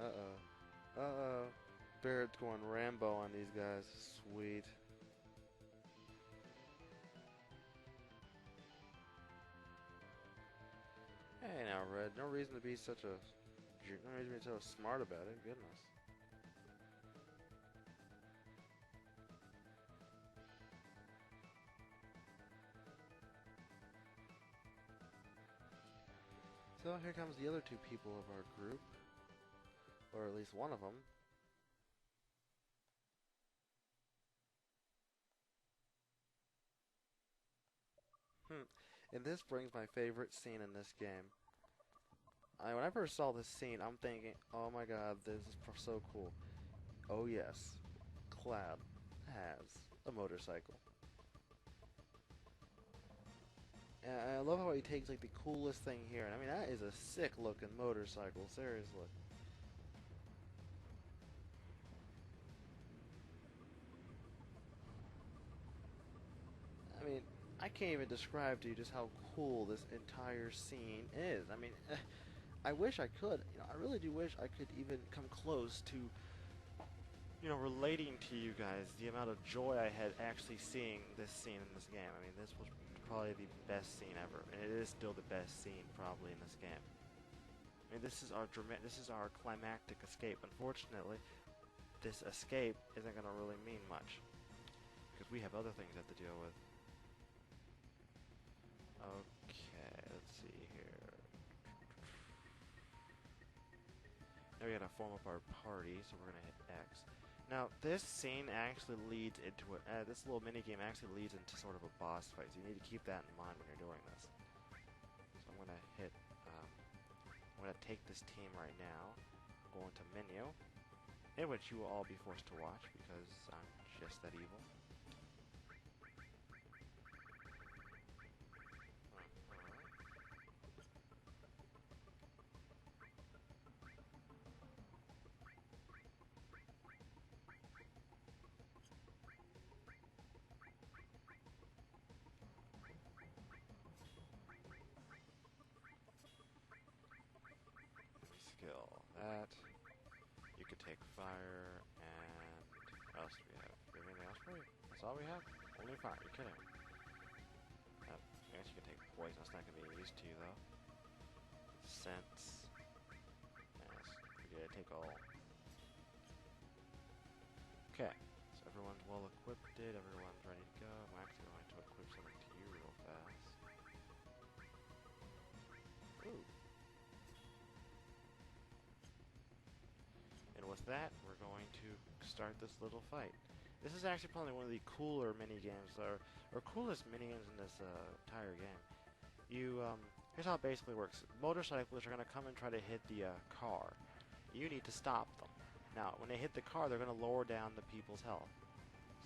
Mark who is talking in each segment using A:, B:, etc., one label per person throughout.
A: Uh-oh. Uh-oh. Barrett's going Rambo on these guys. Sweet. Hey now, Red. No reason to be such a... No reason to be so smart about it. Goodness. So here comes the other two people of our group. Or at least one of them. And this brings my favorite scene in this game. When I first saw this scene, I'm thinking, oh my god, this is so cool. Oh yes, Cloud has a motorcycle. And I love how he takes like the coolest thing here. And I mean, that is a sick looking motorcycle, seriously. I mean, I can't even describe to you just how cool this entire scene is. I mean, I wish I could. I really do wish I could even come close to, relating to you guys the amount of joy I had actually seeing this scene in this game. I mean, this was probably the best scene ever, and it is still the best scene probably in this game. I mean, this is our climactic escape. Unfortunately, this escape isn't going to really mean much because we have other things to have to deal with. Okay, let's see here. Now we gotta form up our party, so we're gonna hit X. Now, this scene actually leads into this little mini game actually leads into sort of a boss fight. So you need to keep that in mind when you're doing this. So I'm gonna hit. I'm gonna take this team right now. Go into menu, in which you will all be forced to watch because I'm just that evil. Skill. That. You could take fire, and what else do we have? Do we have anything else for you? That's all we have? Only fire, you're kidding. I guess you can take poison, that's not going to be used to you though. Sense. Yes, we gotta take all. Okay, so everyone's well equipped, everyone's ready to go. I'm actually going to equip something to you real fast. Ooh. And with that, we're going to start this little fight. This is actually probably one of the cooler mini-games, or coolest mini-games in this entire game. Here's how it basically works. Motorcyclists are going to come and try to hit the car. You need to stop them. Now, when they hit the car, they're going to lower down the people's health.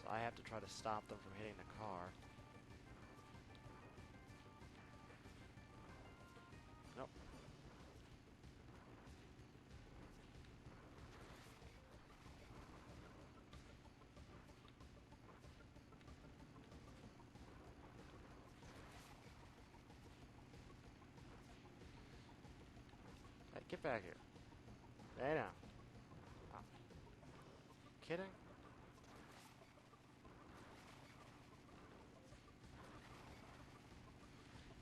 A: So I have to try to stop them from hitting the car. Nope. Hey, get back here. Hey now. Oh. Kidding?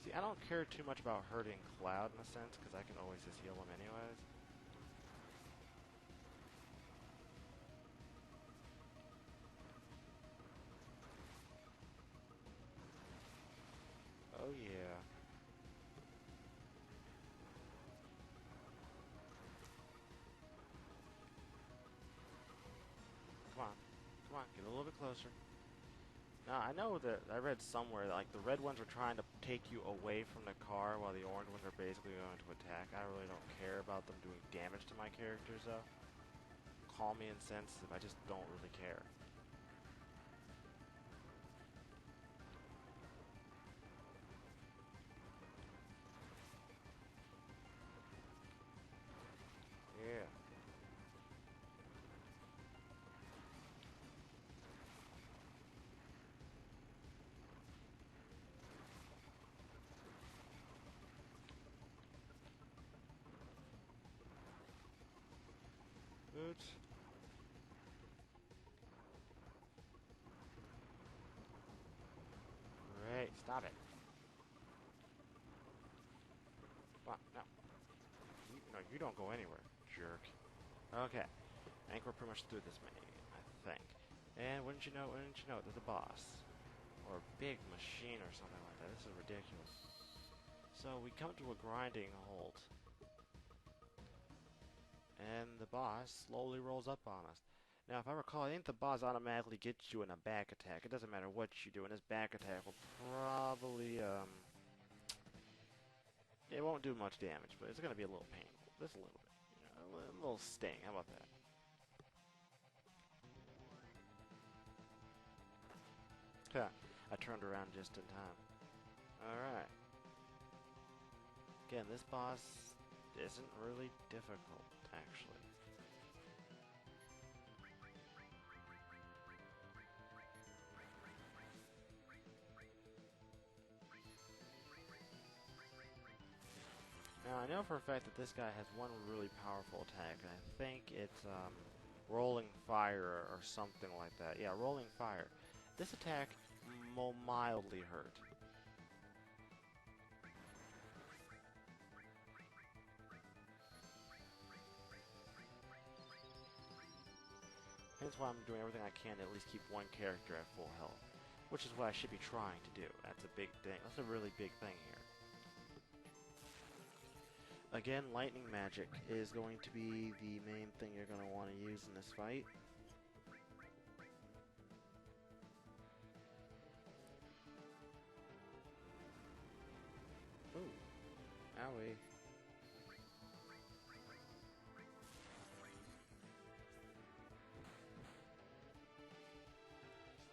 A: See, I don't care too much about hurting Cloud in a sense, because I can always just heal him anyways. Oh yeah. Come on. Come on, get a little bit closer. Now, I know that I read somewhere that like the red ones are trying to take you away from the car while the orange ones are basically going to attack. I really don't care about them doing damage to my characters though. Call me insensitive, I just don't really care. Yeah. Oops. Great, stop it. What? No. No, you don't go anywhere, jerk. Okay. I think we're pretty much through this mini game, I think. And wouldn't you know, there's a boss. Or a big machine or something like that. This is ridiculous. So we come to a grinding halt. And the boss slowly rolls up on us. Now, if I recall, I think the boss automatically gets you in a back attack. It doesn't matter what you do, and this back attack will probably, it won't do much damage, but it's going to be a little painful. Just a little bit. You know, a little sting. How about that? Huh. I turned around just in time. Alright. Again, this boss isn't really difficult, actually. Now, I know for a fact that this guy has one really powerful attack, and I think it's Rolling Fire or something like that. Yeah, Rolling Fire. This attack will mildly hurt. Hence why I'm doing everything I can to at least keep one character at full health. Which is what I should be trying to do. That's a big thing. That's a really big thing here. Again, lightning magic is going to be the main thing you're going to want to use in this fight. Ooh. Owie.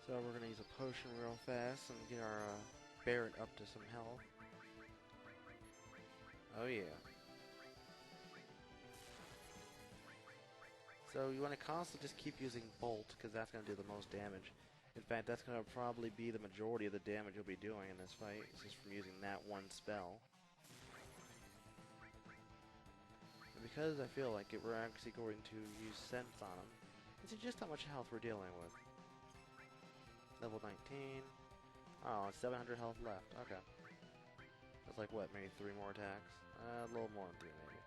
A: So we're going to use a potion real fast and get our Barret up to some health. Oh yeah. So you want to constantly just keep using Bolt, because that's going to do the most damage. In fact, that's going to probably be the majority of the damage you'll be doing in this fight. It's just from using that one spell. And because I feel like we're actually going to use Sense on him, and see just how much health we're dealing with. Level 19. Oh, 700 health left. Okay. That's like, what, maybe 3 more attacks? A little more than 3, maybe.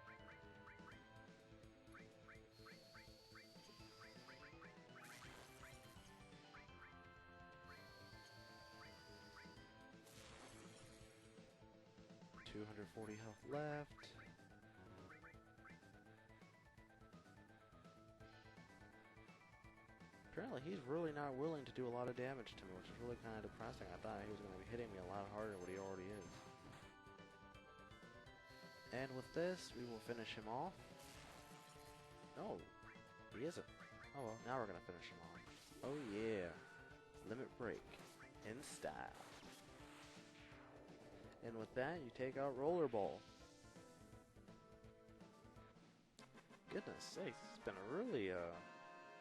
A: $240 health left. Apparently he's really not willing to do a lot of damage to me, which is really kind of depressing. I thought he was going to be hitting me a lot harder than what he already is. And with this, we will finish him off. No, he isn't. Oh well, now we're going to finish him off. Oh yeah. Limit break. In style. And with that, you take out Rollerball. Goodness sakes, it's been a really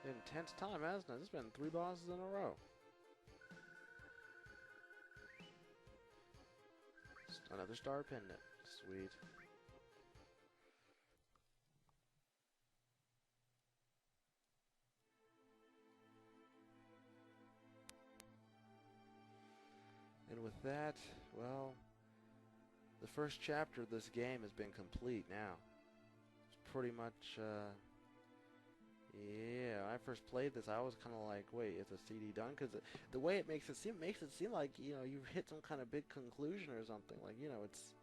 A: intense time, hasn't it? It's been 3 bosses in a row. Another star pendant. Sweet. And with that, well, the first chapter of this game has been complete now. It's pretty much, yeah, when I first played this, I was kind of like, wait, is the CD done? Because the way it makes it seem like, you know, you've hit some kind of big conclusion or something. Like, you know, it's...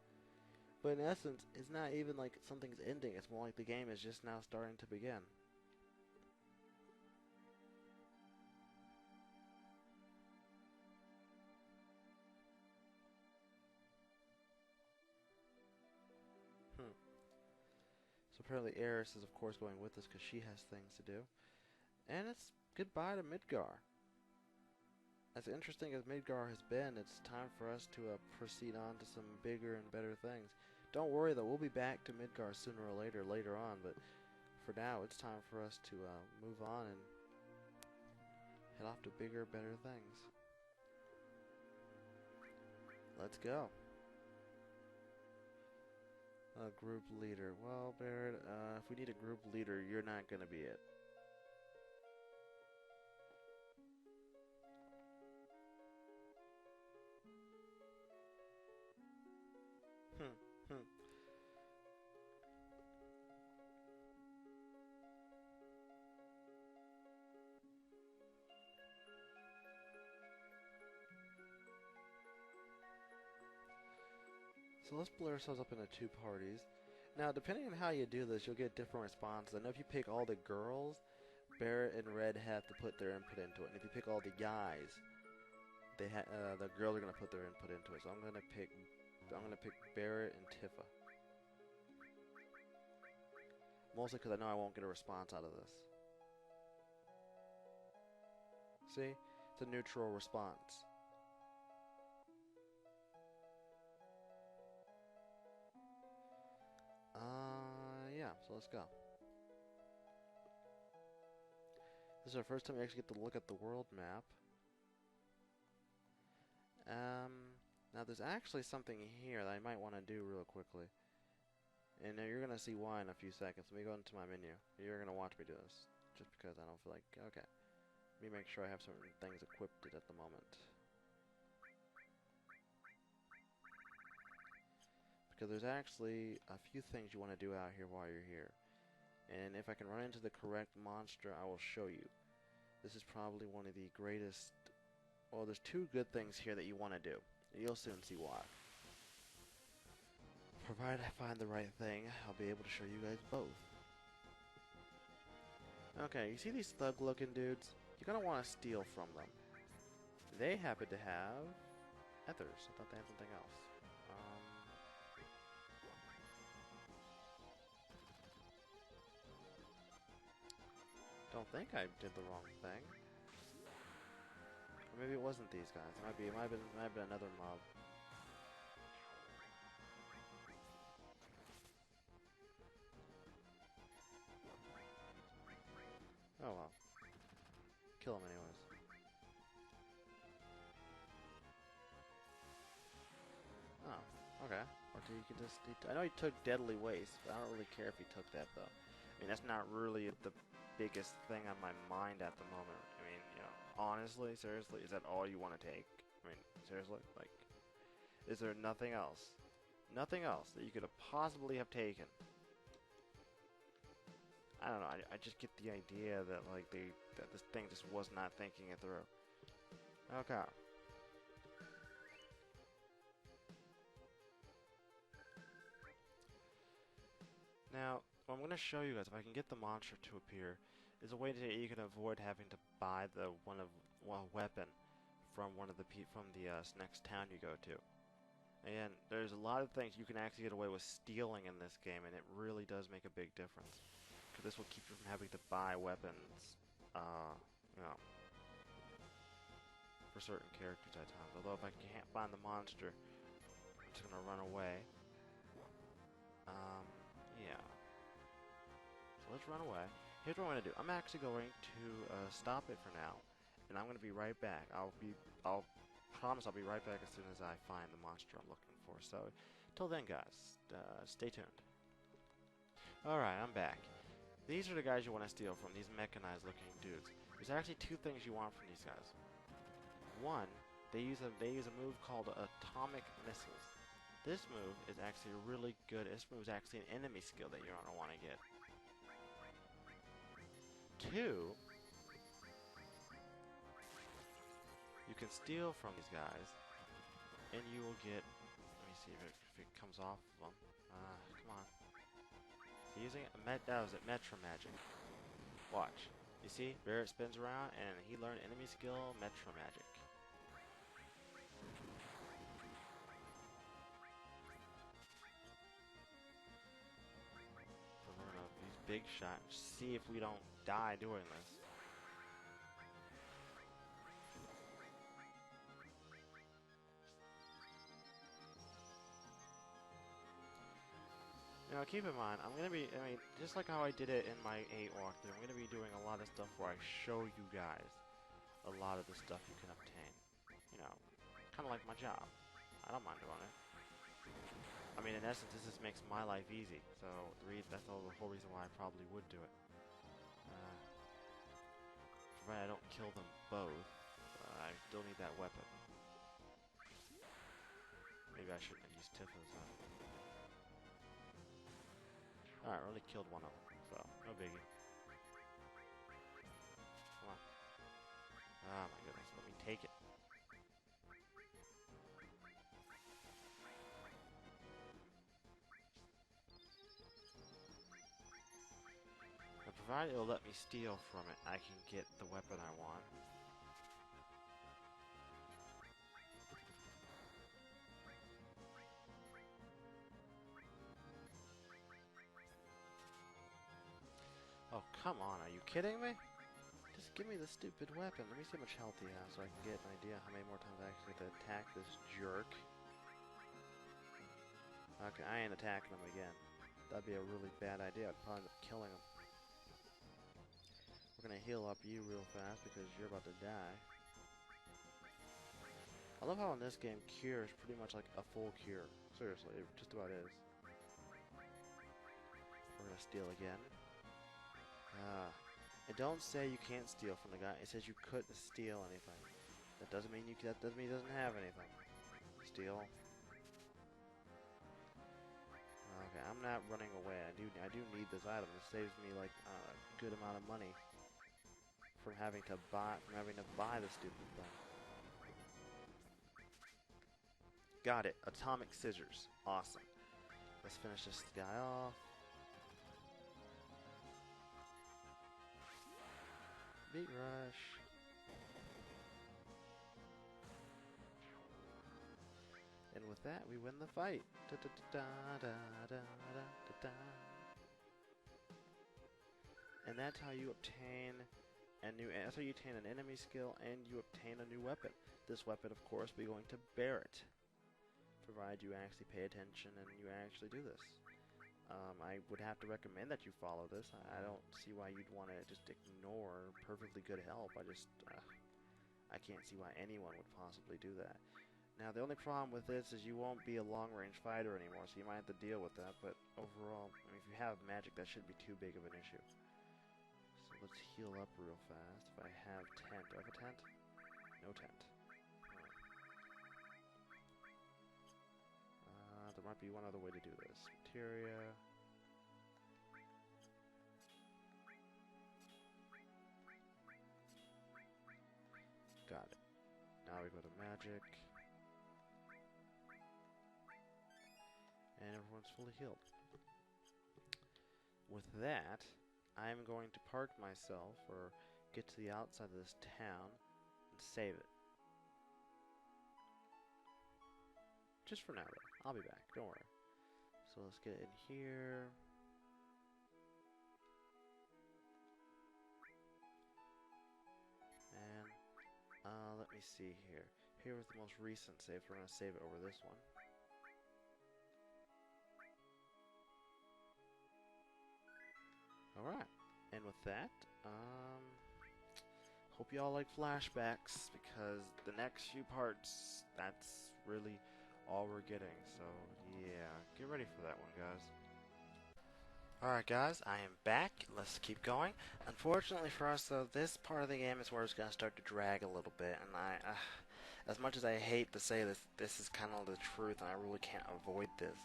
A: But in essence, it's not even like something's ending. It's more like the game is just now starting to begin. So apparently Eris is, of course, going with us because she has things to do. And it's goodbye to Midgar. As interesting as Midgar has been, it's time for us to proceed on to some bigger and better things. Don't worry though, we'll be back to Midgar sooner or later on, but for now it's time for us to move on and head off to bigger, better things. Let's go. Group leader. Well, Barrett, if we need a group leader, you're not gonna be it. Hmm. Hmm. So let's split ourselves up into two parties. Now, depending on how you do this, you'll get different responses. I know if you pick all the girls, Barrett and Red have to put their input into it. And if you pick all the guys, the girls are gonna put their input into it. So I'm gonna pick Barrett and Tifa. Mostly because I know I won't get a response out of this. See? It's a neutral response. Yeah, so let's go. This is our first time we actually get to look at the world map. Now there's actually something here that I might want to do real quickly. And you're going to see why in a few seconds. Let me go into my menu. You're going to watch me do this. Just because I don't feel like... Okay. Let me make sure I have certain things equipped at the moment. Because there's actually a few things you want to do out here while you're here. And if I can run into the correct monster, I will show you. This is probably one of the greatest... Well, there's two good things here that you want to do. You'll soon see why. Provided I find the right thing, I'll be able to show you guys both. Okay, you see these thug-looking dudes? You're gonna want to steal from them. They happen to have ethers. I thought they had something else. Don't think I did the wrong thing. Or maybe it wasn't these guys. It might have been another mob. Oh well. Kill him anyways. Oh, okay. Or you could just... I know he took Deadly Waste, but I don't really care if he took that, though. I mean, that's not really the biggest thing on my mind at the moment. I mean, you know, honestly, seriously, is that all you want to take? I mean, seriously? Like, is there nothing else? Nothing else that you could have possibly have taken? I don't know, I just get the idea that, like, that this thing just was not thinking it through. Okay. Now, what I'm going to show you guys, if I can get the monster to appear, is a way that you can avoid having to buy the weapon from the next town you go to. And there's a lot of things you can actually get away with stealing in this game, and it really does make a big difference. Because this will keep you from having to buy weapons, you know, for certain characters at times. Although if I can't find the monster, I'm just gonna run away. Yeah. So let's run away. Here's what I'm gonna do. I'm actually going to stop it for now, and I'm gonna be right back. I'll promise I'll be right back as soon as I find the monster I'm looking for. So, till then, guys, stay tuned. Alright, I'm back. These are the guys you want to steal from, these mechanized looking dudes. There's actually two things you want from these guys. One, they use a move called atomic missiles. This move is actually really good. This move is actually an enemy skill that you're gonna want to get. Two, you can steal from these guys, and you will get. Let me see if it comes off of them. Come on. Using that was it, Metro Magic. Watch. You see, Barrett spins around, and he learned enemy skill, Metro Magic. So we're gonna use Big Shot. See if we don't die doing this. Now keep in mind, I mean, just like how I did it in my 8 walkthrough, I'm going to be doing a lot of stuff where I show you guys a lot of the stuff you can obtain. You know, kind of like my job. I don't mind doing it. I mean, in essence, this just makes my life easy. So that's the whole reason why I probably would do it. Provided I don't kill them both, I still need that weapon. Maybe I shouldn't have used Tifa's, huh? Alright, I only killed one of them, so no biggie. Come on. Oh my goodness, let me take it. But provided it'll let me steal from it, I can get the weapon I want. Oh, come on, are you kidding me? Just give me the stupid weapon. Let me see how much health he has so I can get an idea how many more times I actually have to attack this jerk. Okay, I ain't attacking him again. That'd be a really bad idea. I'd probably end up killing him. We're gonna heal up you real fast because you're about to die. I love how in this game cure is pretty much like a full cure. Seriously, it just about is. We're gonna steal again. It don't say you can't steal from the guy. It says you couldn't steal anything. That doesn't mean you. That doesn't mean he doesn't have anything. Steal. Okay, I'm not running away. I do need this item. It saves me like a good amount of money from having to buy the stupid thing. Got it. Atomic scissors. Awesome. Let's finish this guy off. Beat rush. And with that, we win the fight. Da, da, da, da, da, da, da, da. And that's how you obtain that's how you obtain an enemy skill and you obtain a new weapon. This weapon, of course, we're going to Barrett, provided you actually pay attention and you actually do this. I would have to recommend that you follow this. I don't see why you'd want to just ignore perfectly good help. I can't see why anyone would possibly do that. Now, the only problem with this is you won't be a long-range fighter anymore, so you might have to deal with that, but overall, I mean, if you have magic, that shouldn't be too big of an issue. So let's heal up real fast. If I have tent. Do I have a tent? No tent. There might be one other way to do this. Materia. Got it. Now we go to magic. And everyone's fully healed. With that, I'm going to park myself or get to the outside of this town and save it. Just for now, though. I'll be back. Don't worry. So let's get in here. And let me see here. Here was the most recent save. We're going to save it over this one. Alright, and with that, hope you all like flashbacks, because the next few parts, that's really all we're getting, so yeah, get ready for that one, guys. Alright guys, I am back, let's keep going. Unfortunately for us though, this part of the game is where it's going to start to drag a little bit, and as much as I hate to say this, this is kind of the truth, and I really can't avoid this.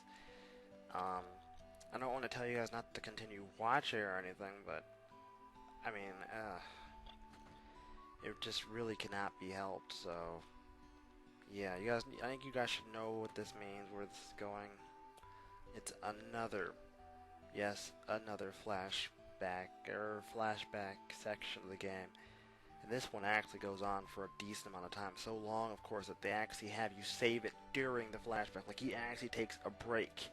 A: I don't want to tell you guys not to continue watching or anything, but I mean, it just really cannot be helped. So, yeah, you guys, I think you guys should know what this means, where this is going. It's another, yes, another flashback section of the game. And this one actually goes on for a decent amount of time. So long, of course, that they actually have you save it during the flashback. Like, he actually takes a break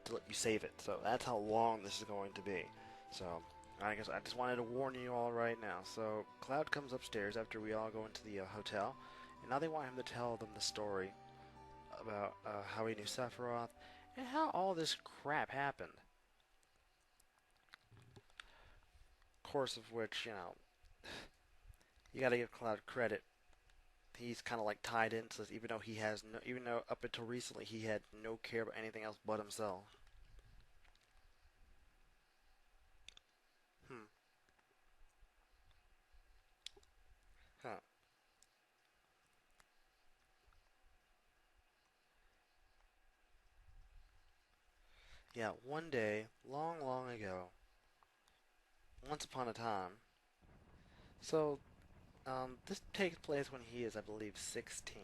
A: to let you save it. So that's how long this is going to be. So I guess I just wanted to warn you all right now. So Cloud comes upstairs after we all go into the hotel, and now they want him to tell them the story about how he knew Sephiroth and how all this crap happened. Course of which, you know, you gotta give Cloud credit he's kind of like tied into this, even though he has no, even though up until recently he had no care about anything else but himself. Hmm. Huh. Yeah, one day, long, long ago, once upon a time. So, this takes place when he is, I believe, 16,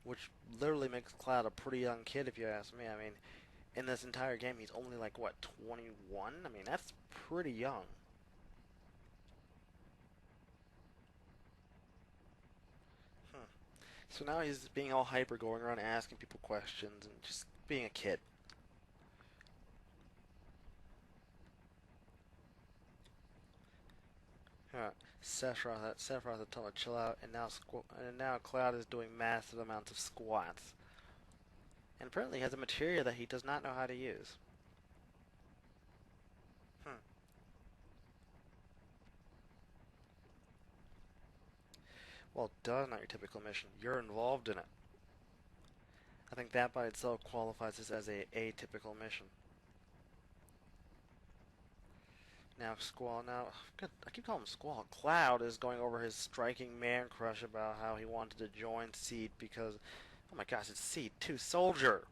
A: which literally makes Cloud a pretty young kid, if you ask me. I mean, in this entire game, he's only like what, 21? I mean, that's pretty young. Hmm. So now he's being all hyper, going around asking people questions and just being a kid. Huh. Sephiroth had told him to chill out, and now Cloud is doing massive amounts of squats, and apparently has a materia that he does not know how to use. Hmm. Well, duh, not your typical mission. You're involved in it. I think that by itself qualifies this as a atypical mission. Now, Squall. Now, good, I keep calling him Squall. Cloud is going over his striking man crush about how he wanted to join Seed because, oh my gosh, it's Seed 2 Soldier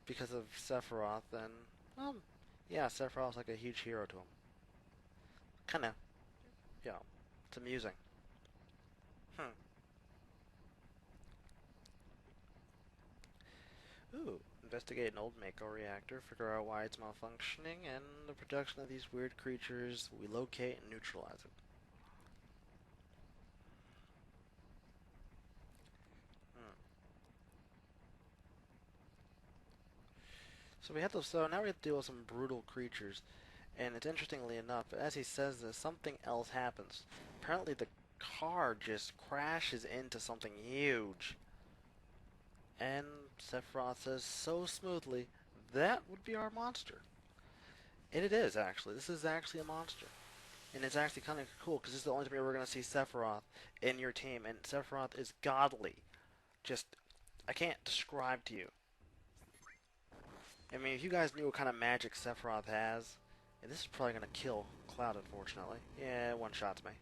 A: because of Sephiroth. And, yeah, Sephiroth's like a huge hero to him. Kind of, yeah, it's amusing. Hmm. Ooh, investigate an old Mako reactor, figure out why it's malfunctioning, and the production of these weird creatures. We locate and neutralize it. Hmm. So we have to. So now we have to deal with some brutal creatures, and it's interestingly enough, as he says this, something else happens. Apparently, the car just crashes into something huge, and Sephiroth says so smoothly, "That would be our monster." And it is actually. This is actually a monster. And it's actually kind of cool because this is the only time you're ever going to see Sephiroth in your team, and Sephiroth is godly. Just, I can't describe to you. I mean, if you guys knew what kind of magic Sephiroth has, and this is probably going to kill Cloud, unfortunately. Yeah, one shots me.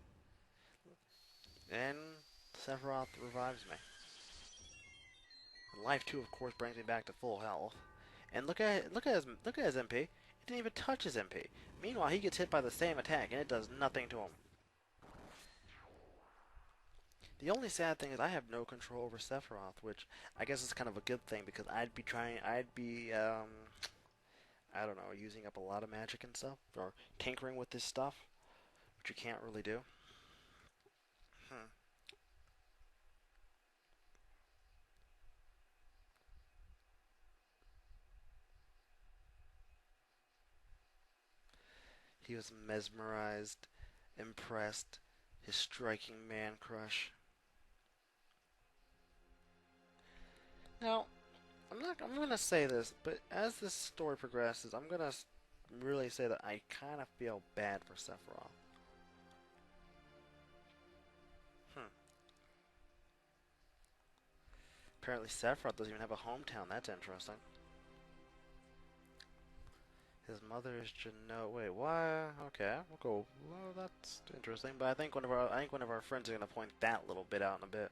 A: And Sephiroth revives me. And Life 2, of course, brings me back to full health. And look at his MP. It didn't even touch his MP. Meanwhile, he gets hit by the same attack, and it does nothing to him. The only sad thing is I have no control over Sephiroth, which I guess is kind of a good thing because I'd be, I don't know, using up a lot of magic and stuff, or tinkering with this stuff, which you can't really do. Hmm. He was mesmerized, impressed, his striking man crush. Now, I'm gonna say this, but as this story progresses, I'm gonna really say that I kind of feel bad for Sephiroth. Hmm. Apparently Sephiroth doesn't even have a hometown. That's interesting. His mother is Jano. Wait, why? Okay, we'll go. Well, that's interesting. But I think one of our friends are gonna point that little bit out in a bit.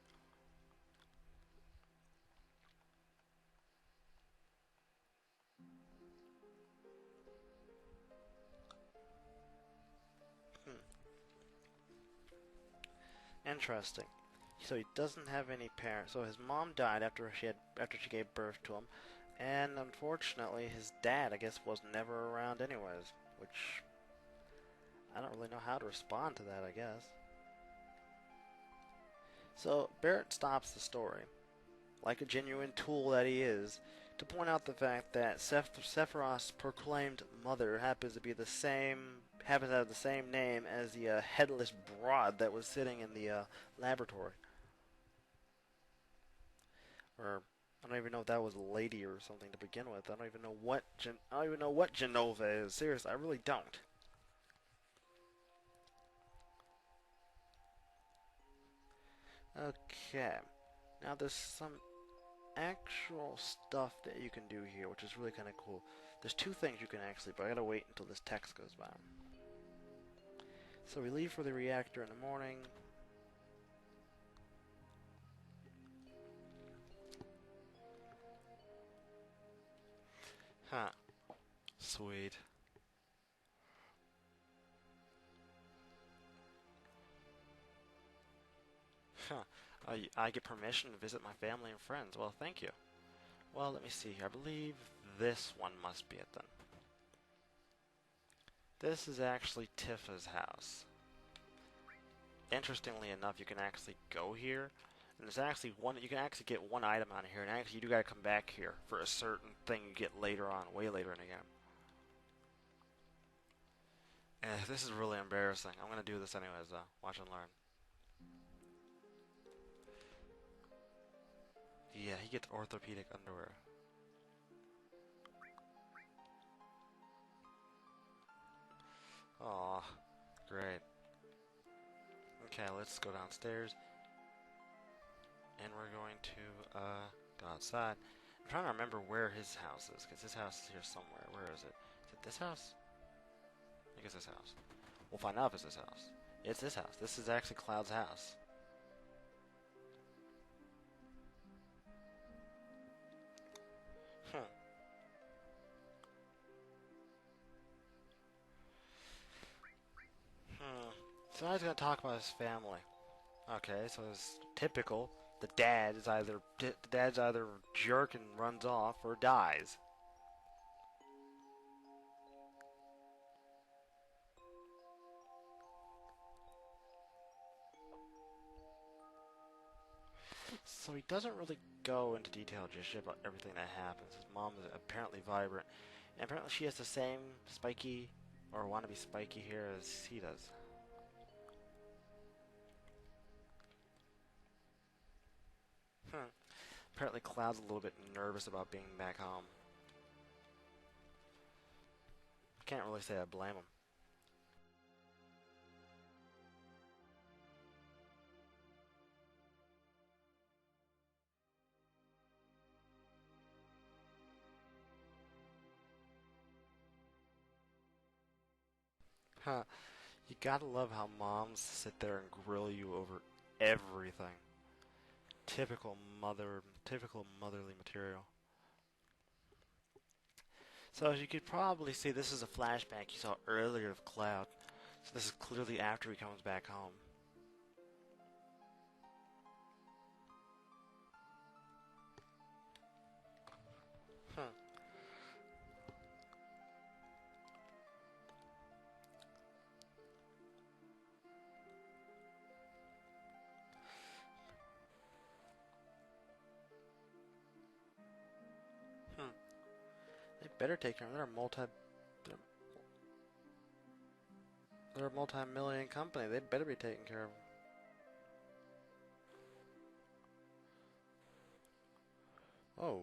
A: Hmm. Interesting. So he doesn't have any parents. So his mom died after she gave birth to him, and unfortunately his dad, I guess, was never around anyways. Which I don't really know how to respond to that. I guess. So Barrett stops the story, like a genuine tool that he is, to point out the fact that Sephiroth's proclaimed mother happens to have the same name as the headless broad that was sitting in the laboratory. Or I don't even know if that was a lady or something to begin with. I don't even know what Genova is. Seriously, I really don't. Okay. Now there's some actual stuff that you can do here, which is really kind of cool. There's two things you can actually, but I gotta wait until this text goes by. So we leave for the reactor in the morning. Huh. Sweet. Huh. I get permission to visit my family and friends. Well, thank you. Well, let me see here. I believe this one must be it then. This is actually Tifa's house. Interestingly enough, you can actually go here, and there's actually one. You can actually get one item out of here, and actually you do gotta come back here for a certain thing you get later on, way later in the game. This is really embarrassing. I'm gonna do this anyways, though. Watch and learn. Yeah, he gets orthopedic underwear. Aw, great. Okay, let's go downstairs. And we're going to go outside. I'm trying to remember where his house is, because his house is here somewhere. Where is it? Is it this house? I think it's this house. We'll find out if it's this house. It's this house. This is actually Cloud's house. Hmm. So now he's going to talk about his family. Okay, so it's typical. The dad's either jerk and runs off or dies. So he doesn't really go into detail just about everything that happens. His mom is apparently vibrant, and apparently she has the same spiky or wannabe spiky hair as he does. Apparently Cloud's a little bit nervous about being back home. Can't really say I blame him. Huh. You gotta love how moms sit there and grill you over everything. Typical motherly material. So as you could probably see, this is a flashback you saw earlier of Cloud. So this is clearly after he comes back home. Hmm. Hmm. They better take care of them. They're a multi-million company. They better be taking care of them. Oh.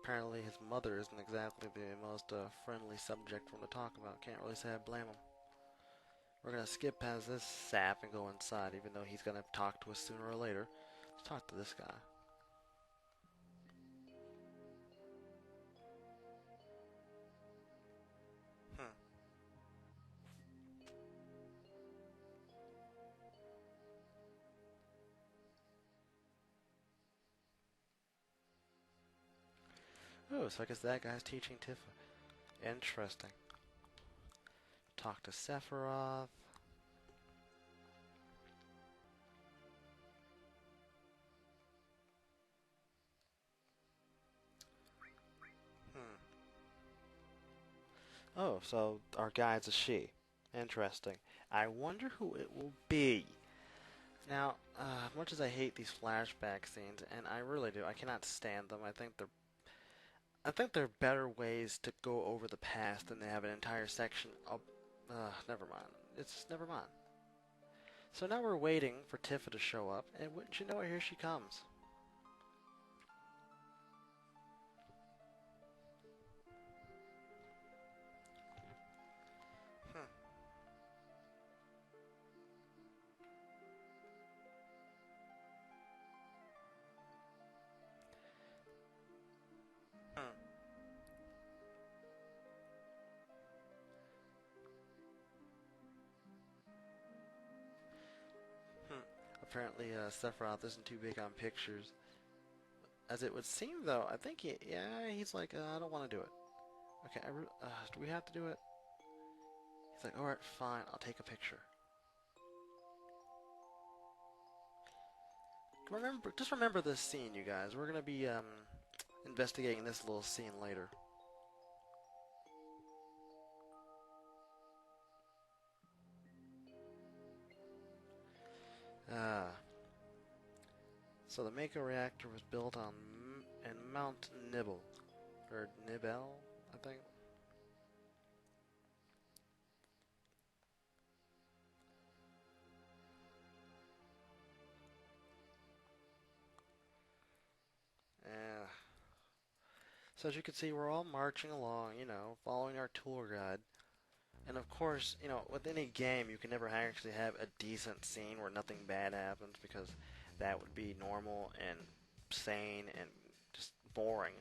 A: Apparently his mother isn't exactly the most friendly subject for him to talk about. Can't really say I blame him. We're gonna skip past this sap and go inside, even though he's gonna talk to us sooner or later. Let's talk to this guy. Hmm. Oh, so I guess that guy's teaching Tifa. Interesting. Talk to Sephiroth. Hmm. Oh, so our guide's a she. Interesting. I wonder who it will be. Now, much as I hate these flashback scenes, and I really do, I cannot stand them. I think there are better ways to go over the past than to have an entire section of. Never mind. It's never mind. So now we're waiting for Tifa to show up, and wouldn't you know it, here she comes. apparently Sephiroth isn't too big on pictures. As it would seem, though, I think he's like, I don't want to do it. Okay, do we have to do it? He's like, alright, fine, I'll take a picture. Just remember this scene, you guys. We're gonna be investigating this little scene later. So the Mako reactor was built on Mount Nibble, or Nibel, I think. Yeah. So as you can see, we're all marching along, following our tour guide. And of course, with any game, you can never actually have a decent scene where nothing bad happens because that would be normal and sane and just boring.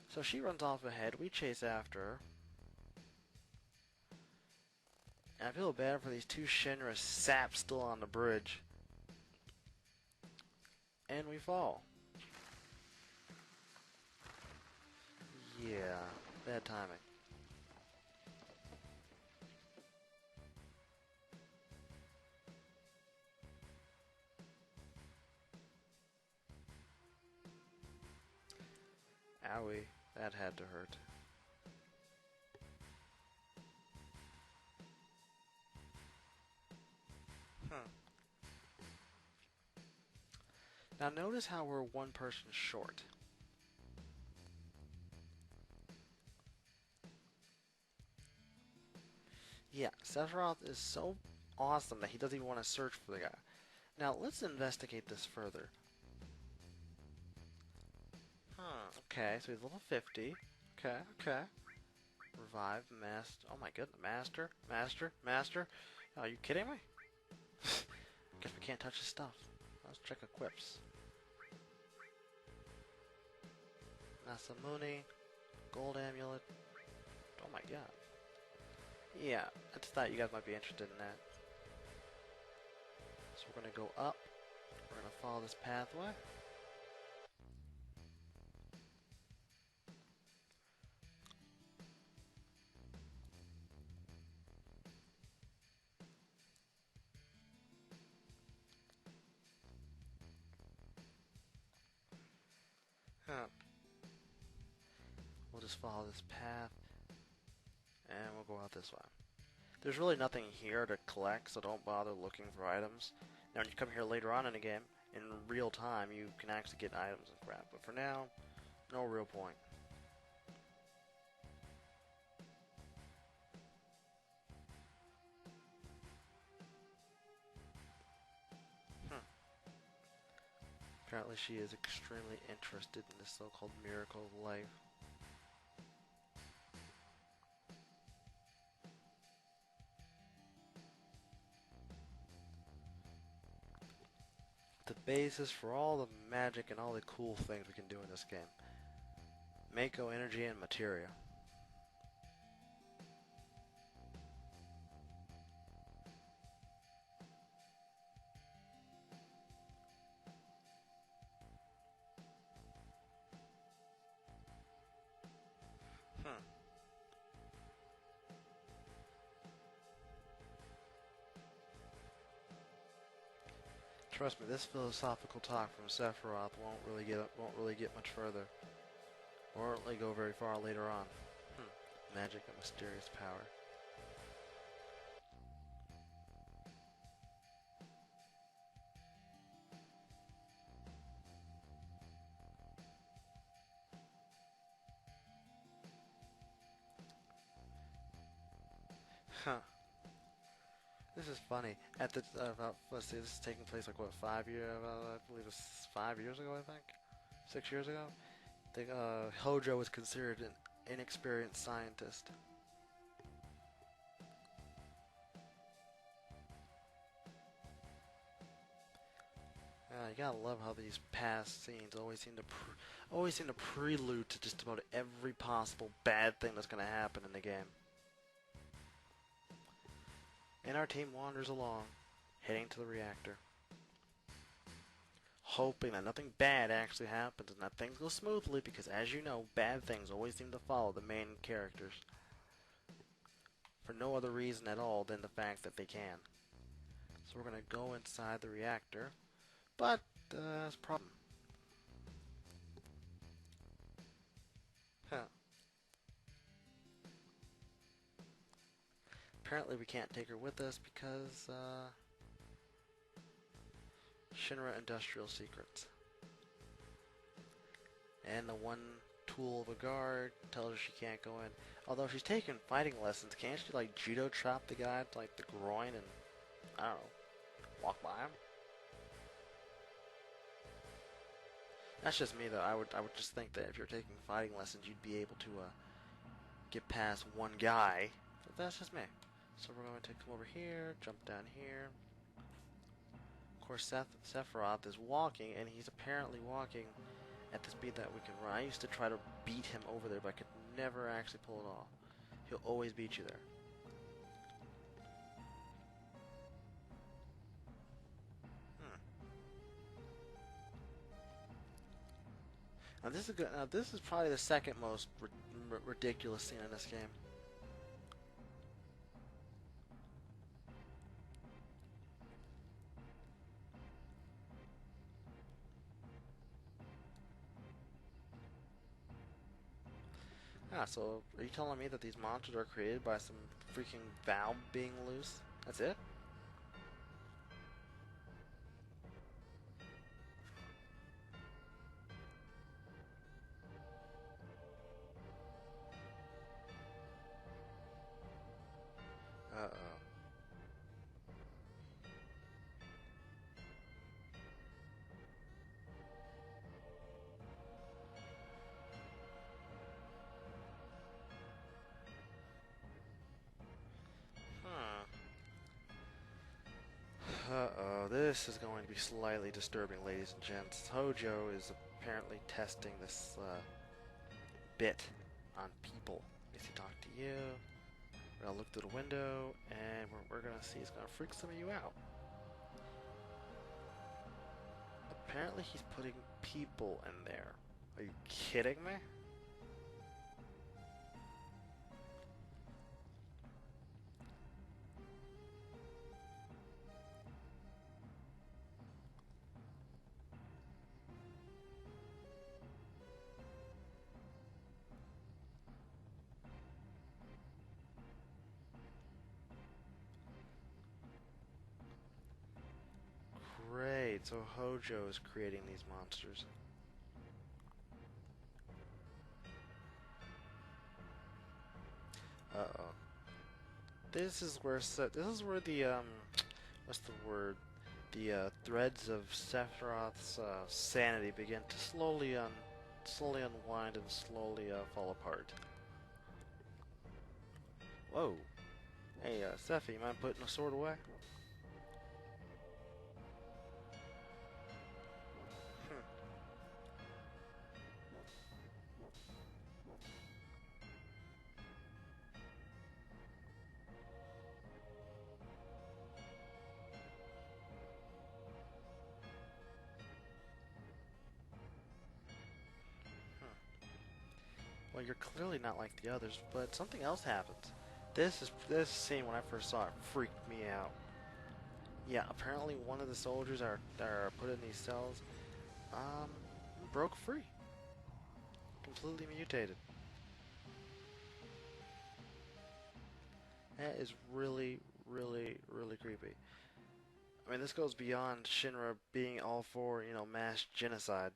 A: So she runs off ahead, we chase after her. And I feel bad for these two Shinra saps still on the bridge. And we fall. Yeah, bad timing. Owie, that had to hurt. Now notice how we're one person short. Yeah, Sephiroth is so awesome that he doesn't even want to search for the guy. Now let's investigate this further. Okay, so he's level 50. Okay. Revive, master. Oh my goodness, master. Are you kidding me? Guess we can't touch his stuff. Let's check equips. Masamune, gold amulet. Oh my god. Yeah, I just thought you guys might be interested in that. So we're gonna go up. We're gonna follow this pathway. We'll just follow this path, and we'll go out this way. There's really nothing here to collect, so don't bother looking for items. Now, when you come here later on in the game, in real time, you can actually get items and crap. But for now, no real point. Apparently she is extremely interested in this so-called miracle of life. The basis for all the magic and all the cool things we can do in this game. Mako energy and materia. Trust me, this philosophical talk from Sephiroth won't really get much further. Won't really go very far later on. Magic and mysterious power. This is funny. At the let's see, this is taking place like what, 5 years? I believe it's 5 years ago. I think 6 years ago. I think Hojo was considered an inexperienced scientist. You gotta love how these past scenes always seem to prelude to just about every possible bad thing that's gonna happen in the game. And our team wanders along, heading to the reactor. hoping that nothing bad actually happens and that things go smoothly, because as you know, bad things always seem to follow the main characters for no other reason at all than the fact that they can. So we're going to go inside the reactor, but there's a problem. Huh. Apparently we can't take her with us because Shinra Industrial Secrets. And the one tool of a guard tells her she can't go in. Although she's taking fighting lessons, can't she like judo chop the guy to like the groin and, I don't know, walk by him? That's just me though. I would just think that if you're taking fighting lessons, you'd be able to get past one guy. But that's just me. So we're going to come over here, jump down here. Of course, Sephiroth is walking, and he's apparently walking at the speed that we can run. I used to try to beat him over there, but I could never actually pull it off. He'll always beat you there. Now this is good. Now this is probably the second most ridiculous scene in this game. Ah, so are you telling me that these monsters are created by some freaking valve being loose? That's it? Uh-oh. Huh. Uh-oh, this is going to be slightly disturbing, ladies and gents. Hojo is apparently testing this bit on people. Is he talk to you? We're gonna look through the window, and we're gonna see he's gonna freak some of you out. Apparently he's putting people in there. Are you kidding me? Great, so Hojo is creating these monsters. Uh-oh. This is where the what's the word? The threads of Sephiroth's sanity begin to slowly unwind and slowly fall apart. Whoa. Hey, Sephi, you mind putting the sword away? Hmm. Well, you're clearly not like the others, but something else happens. This scene when I first saw it freaked me out. Yeah, apparently one of the soldiers that are put in these cells um broke free, completely mutated. That is really, really, really creepy. I mean, this goes beyond Shinra being all for, mass genocide.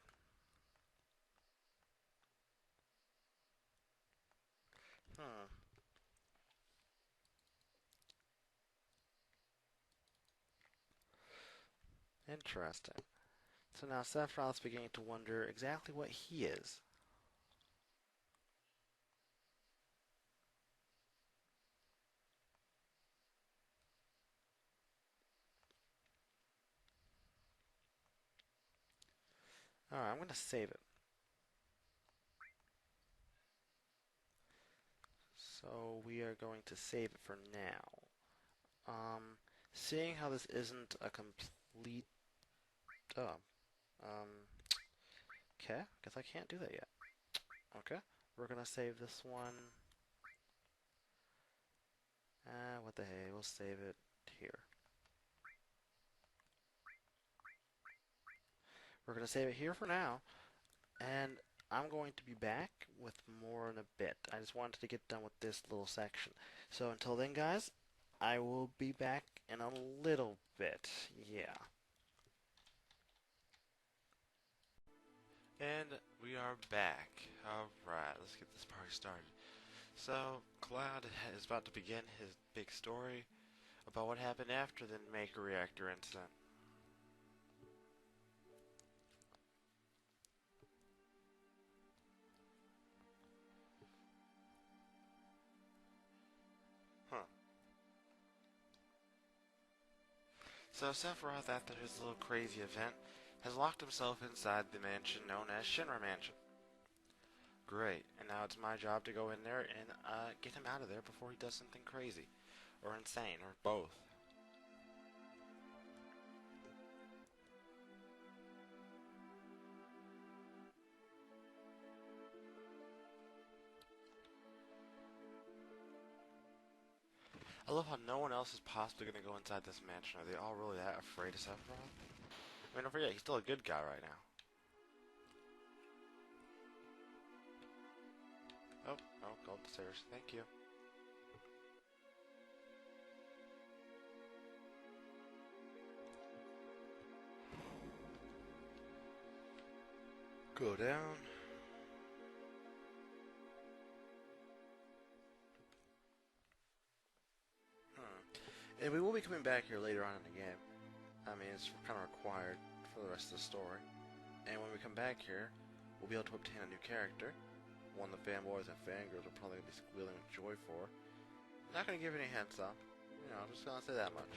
A: Hmm. Interesting. So now Sephiroth's beginning to wonder exactly what he is. Alright, I'm going to save it. So we are going to save it for now. Seeing how this isn't a complete... Oh, Um, okay, guess I can't do that yet. Okay, we're gonna save this one. What the hey, we'll save it here. We're gonna save it here for now, and I'm going to be back with more in a bit. I just wanted to get done with this little section. So until then, guys, I will be back in a little bit. Yeah. And we are back. Alright, let's get this party started. So, Cloud is about to begin his big story about what happened after the Maker Reactor incident. Huh. So Sephiroth, after his little crazy event, has locked himself inside the mansion known as Shinra Mansion. Great, and now it's my job to go in there and get him out of there before he does something crazy, or insane, or both. I love how no one else is possibly going to go inside this mansion. Are they all really that afraid of Sephiroth? I mean, don't forget, he's still a good guy right now. Oh, go up the stairs. Thank you. Go down. And we will be coming back here later on in the game. I mean, it's kind of required for the rest of the story. And when we come back here, we'll be able to obtain a new character. One the fanboys and fangirls are probably going to be squealing with joy for. I'm not going to give any hints up. You know, I'm just going to say that much.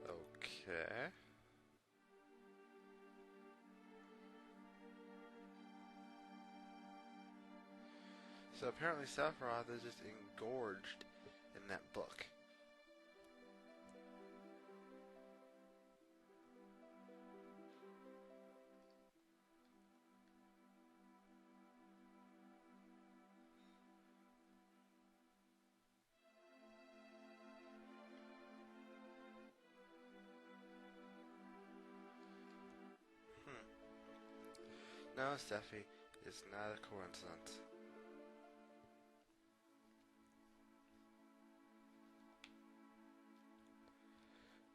A: Okay. So apparently Sephiroth is just engorged in that book. No, Sephi, it's not a coincidence.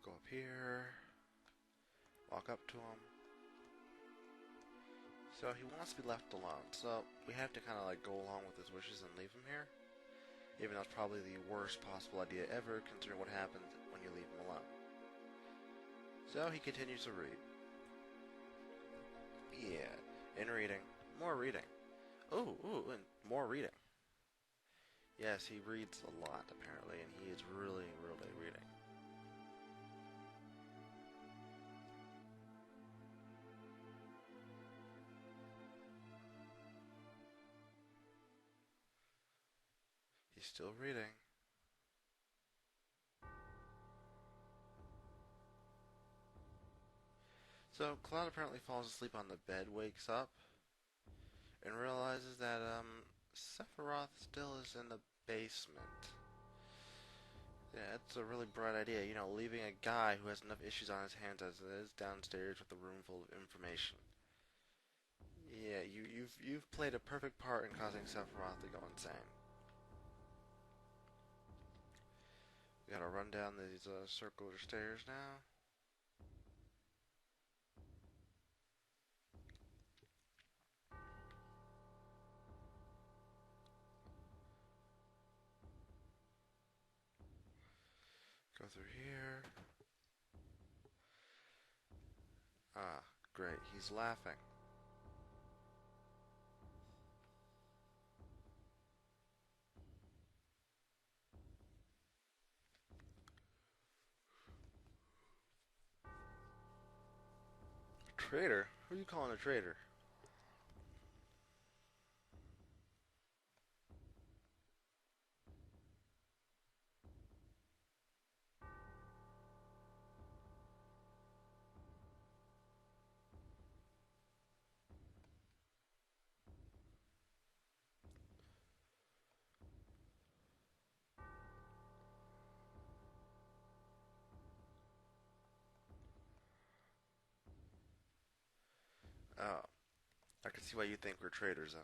A: Go up here. Walk up to him. So he wants to be left alone. So we have to kind of like go along with his wishes and leave him here. Even though it's probably the worst possible idea ever, considering what happens when you leave him alone. So he continues to read. Yeah, and reading. More reading. Ooh, and more reading. Yes, he reads a lot, apparently, and he is really, really reading. He's still reading. So, Cloud apparently falls asleep on the bed, wakes up, and realizes that, Sephiroth still is in the basement. Yeah, it's a really bright idea, you know, leaving a guy who has enough issues on his hands as it is downstairs with a room full of information. Yeah, you've played a perfect part in causing Sephiroth to go insane. We gotta run down these circular stairs now. Go through here. Ah, great. He's laughing. Traitor? Who are you calling a traitor? Oh, I can see why you think we're traitors then.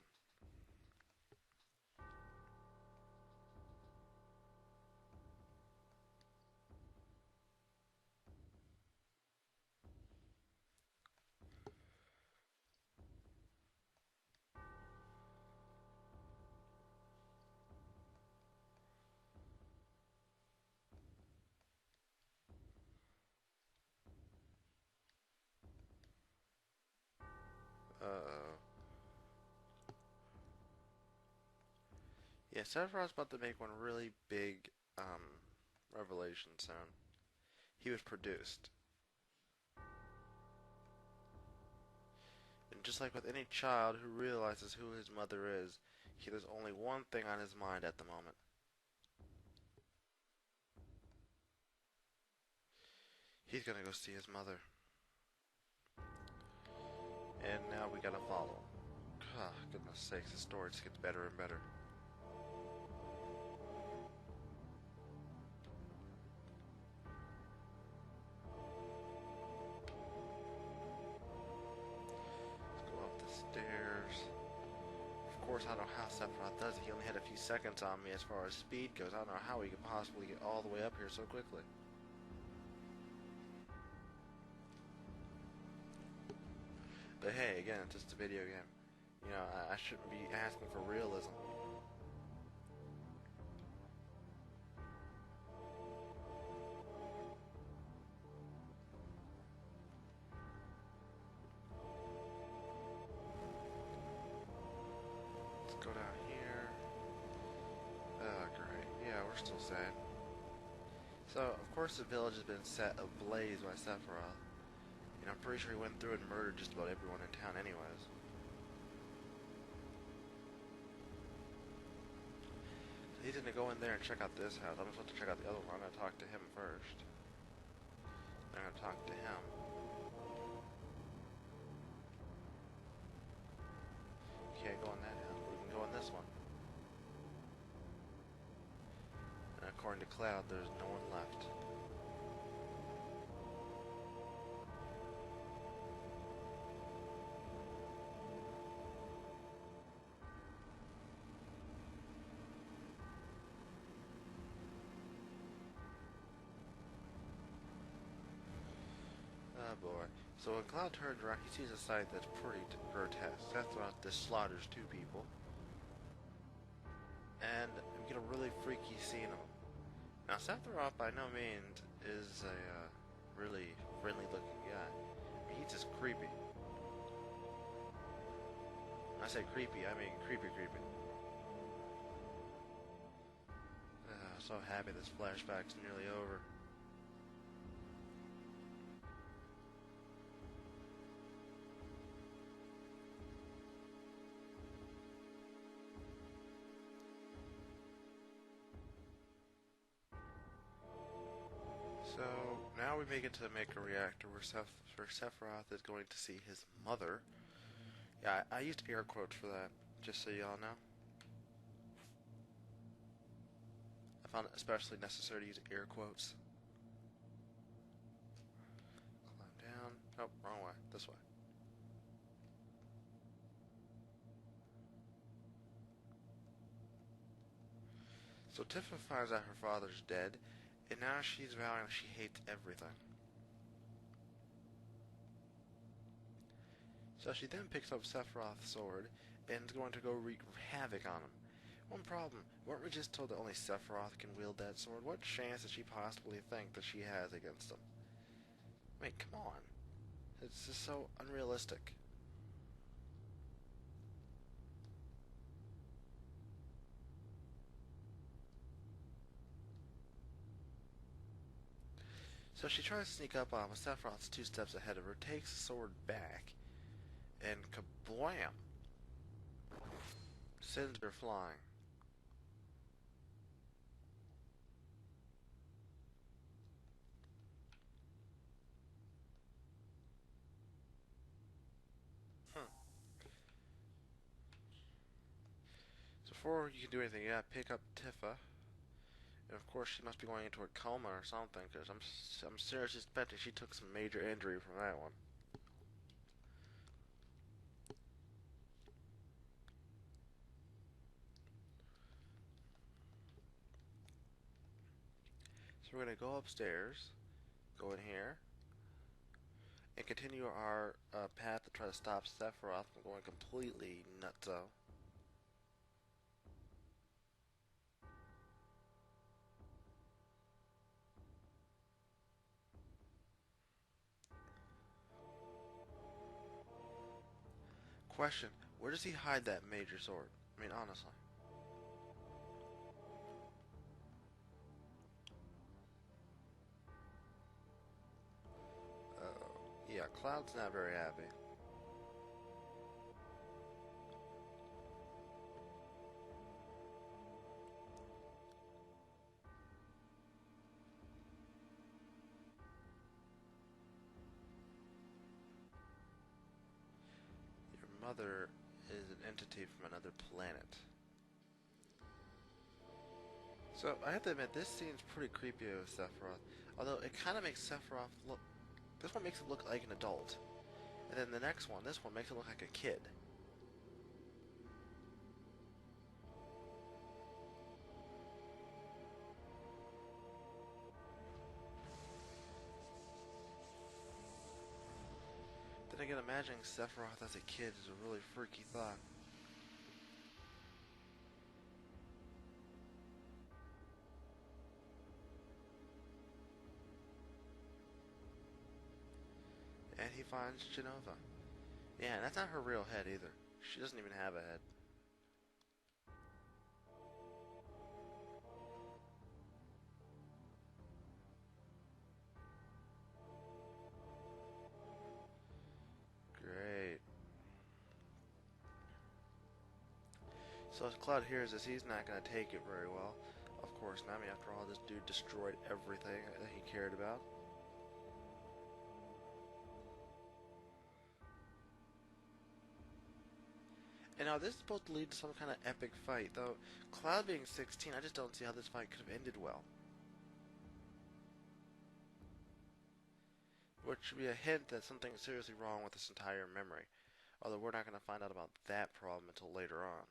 A: Uh-oh. Yeah, Sephiroth's about to make one really big, revelation soon. He was produced. And just like with any child who realizes who his mother is, there's only one thing on his mind at the moment. He's gonna go see his mother. And now we gotta follow. Ah, goodness sakes, the story just gets better and better. Let's go up the stairs. Of course, I don't know how Sephiroth does it. He only had a few seconds on me as far as speed goes. I don't know how he could possibly get all the way up here so quickly. But hey, again, it's just a video game. You know, I shouldn't be asking for realism. Let's go down here. Oh, great. Yeah, we're still sad. So, of course, the village has been set ablaze by Sephiroth. You know, I'm pretty sure he went through and murdered just about everyone in town anyways. So he's gonna go in there and check out this house. I'm supposed to check out the other one. I'm gonna talk to him first. I'm gonna talk to him. Can't go in that house. We can go in this one. And according to Cloud, there's no one left. Oh boy. So when Cloud turns around, he sees a sight that's pretty grotesque. Sephiroth just slaughters 2 people. And we get a really freaky scene of him. Now, Sephiroth by no means is a really friendly looking guy. I mean, he's just creepy. When I say creepy, I mean creepy. So happy this flashback's nearly over. So now we make it to the Maker Reactor where Sephiroth is going to see his mother. Yeah, I used air quotes for that, just so y'all know. I found it especially necessary to use air quotes. Climb down. Oh, wrong way. This way. So Tifa finds out her father's dead, and now she's vowing she hates everything. So she then picks up Sephiroth's sword and is going to go wreak havoc on him. One problem, weren't we just told that only Sephiroth can wield that sword? What chance does she possibly think that she has against him? I mean, come on. It's just so unrealistic. So she tries to sneak up on him, but Sephiroth's 2 steps ahead of her, takes the sword back, and kablam! Sends her flying. So before you can do anything, you gotta pick up Tifa. And of course, she must be going into a coma or something, because I'm seriously suspecting she took some major injury from that one. So we're going to go upstairs, go in here, and continue our path to try to stop Sephiroth from going completely nutso. Question, where does he hide that major sword? I mean, honestly. Yeah, Cloud's not very happy. Your mother is an entity from another planet. So, I have to admit, this scene's pretty creepy with Sephiroth. Although, it kind of makes Sephiroth look... This one makes it look like an adult. And then the next one, this one makes it look like a kid. Then again, imagining Sephiroth as a kid is a really freaky thought. And he finds Genova. Yeah, and that's not her real head either. She doesn't even have a head. Great. So as Cloud hears this, he's not going to take it very well. Of course, I mean, after all, this dude destroyed everything that he cared about. And now this is supposed to lead to some kind of epic fight, though Cloud being 16, I just don't see how this fight could have ended well. Which should be a hint that something is seriously wrong with this entire memory. Although we're not going to find out about that problem until later on.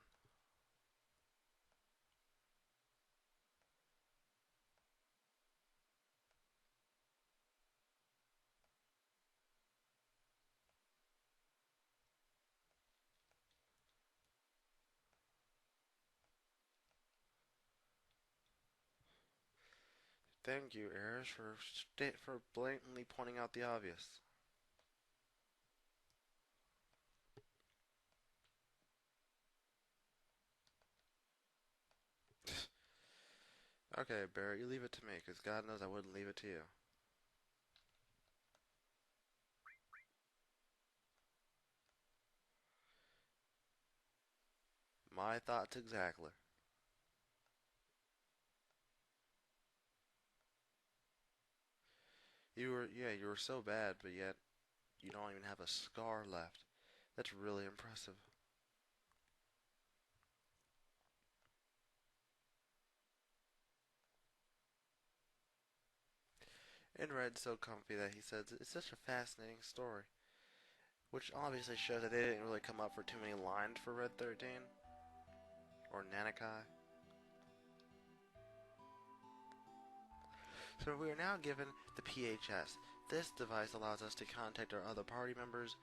A: Thank you, Eris, for blatantly pointing out the obvious. Okay, Barrett, you leave it to me, because God knows I wouldn't leave it to you. My thoughts exactly. You were so bad, but yet you don't even have a scar left. That's really impressive. And Red's so comfy that he says it's such a fascinating story. Which obviously shows that they didn't really come up for too many lines for Red 13. Or Nanakai. So we are now given the PHS. This device allows us to contact our other party members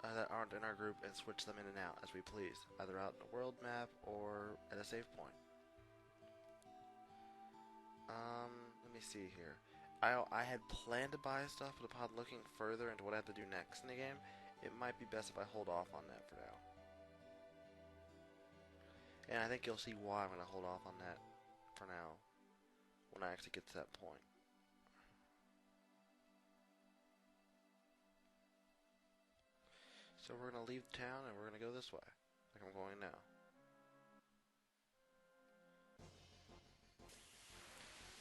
A: that aren't in our group and switch them in and out as we please, either out in the world map or at a save point. Let me see here. I had planned to buy stuff, but upon looking further into what I have to do next in the game, it might be best if I hold off on that for now. And I think you'll see why I'm going to hold off on that for now, when I actually get to that point. So we're going to leave town and we're going to go this way, like I'm going now.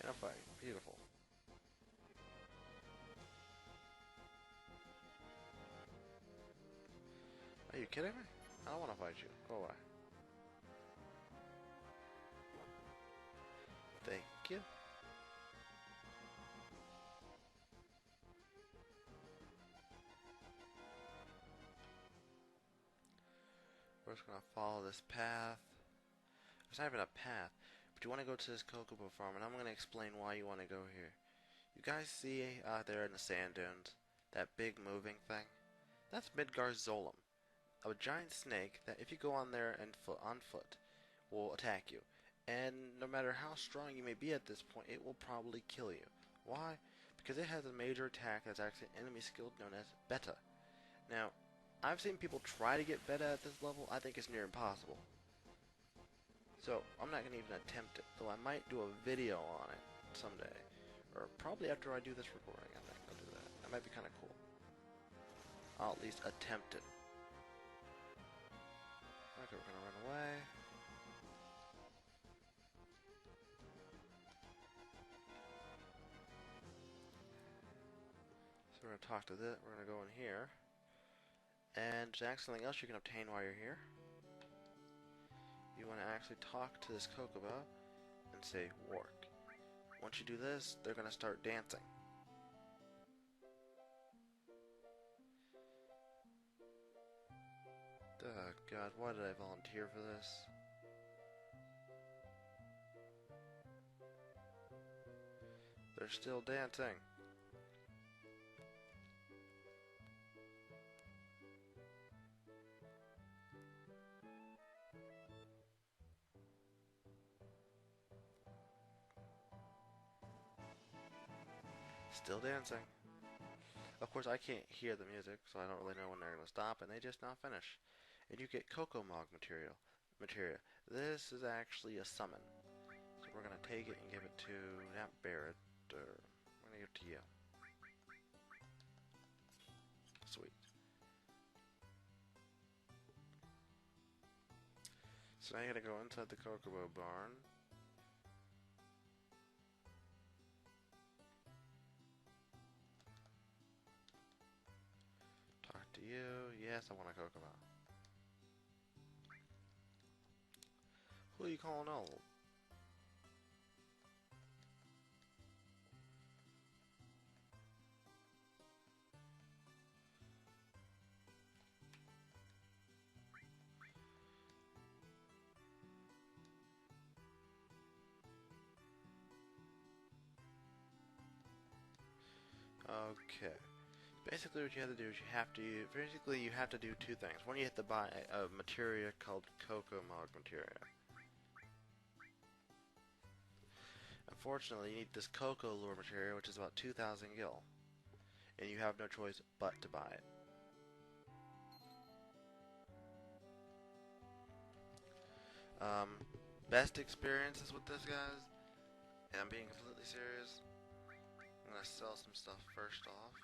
A: And I'm fighting. Beautiful. Are you kidding me? I don't want to fight you. Go away. Thank you. We're just going to follow this path. It's not even a path. But you want to go to this Kokomo farm, and I'm going to explain why you want to go here. You guys see out there in the sand dunes, that big moving thing? That's Midgarzolem, a giant snake that if you go on there and on foot, will attack you. And no matter how strong you may be at this point, it will probably kill you. Why? Because it has a major attack that's actually an enemy skill known as Beta. Now, I've seen people try to get Beta at this level. I think it's near impossible. So, I'm not going to even attempt it, though I might do a video on it someday. Or probably after I do this recording, I think I'll do that. That might be kind of cool. I'll at least attempt it. Okay, we're going to run away. So we're going to talk to this. We're going to go in here. And there's actually something else you can obtain while you're here. You want to actually talk to this Kokomo and say, work. Once you do this, they're going to start dancing. Oh God, why did I volunteer for this? They're still dancing. Still dancing. Of course, I can't hear the music, so I don't really know when they're going to stop, and they just now finish. And you get Kokomog material. This is actually a summon. So we're going to take it and give it to, not Barrett, or we're going to give it to you. Sweet. So now you gotta go inside the Kokomo barn. Talk to you. Yes, I want a Kokomo. Who are you calling old? Okay. Basically what you have to do is you have to do two things. One, you have to buy a materia called Kokomog materia. Unfortunately, you need this Coco lure materia, which is about 2,000 gil. And you have no choice but to buy it. Best experiences with this, guys, and I'm being completely serious. I'm gonna sell some stuff first off.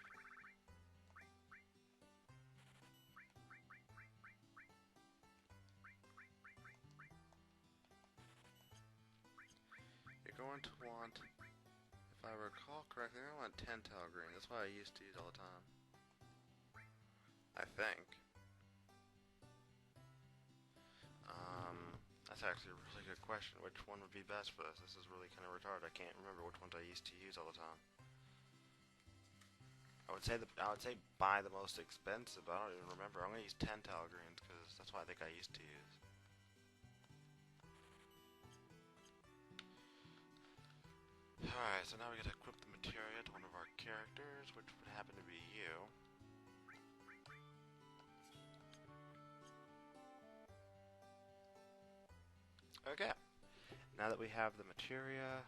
A: You're going to want, if I recall correctly, you're going to want 10 tail green. That's what I used to use all the time. I think. That's actually a really good question. Which one would be best for this? This is really kind of retarded. I can't remember which ones I used to use all the time. I would say buy the most expensive, but I don't even remember. I'm gonna use 10 tail greens because that's what I think I used to use. Alright, so now we gotta equip the materia to one of our characters, which would happen to be you. Okay, now that we have the materia,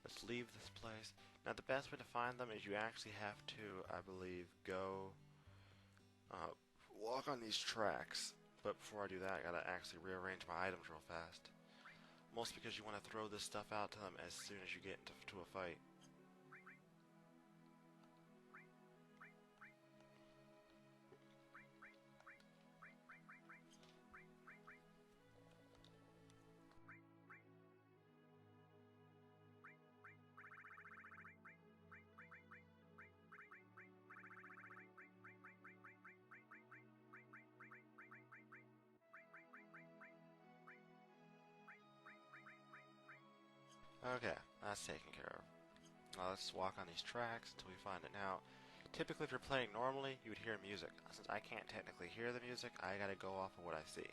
A: let's leave this place. Now the best way to find them is you actually have to, I believe, go walk on these tracks. But before I do that, I gotta actually rearrange my items real fast. Mostly because you want to throw this stuff out to them as soon as you get into a fight. Okay, that's taken care of. Now let's walk on these tracks until we find it. Now, typically if you're playing normally, you would hear music. Since I can't technically hear the music, I gotta go off of what I see.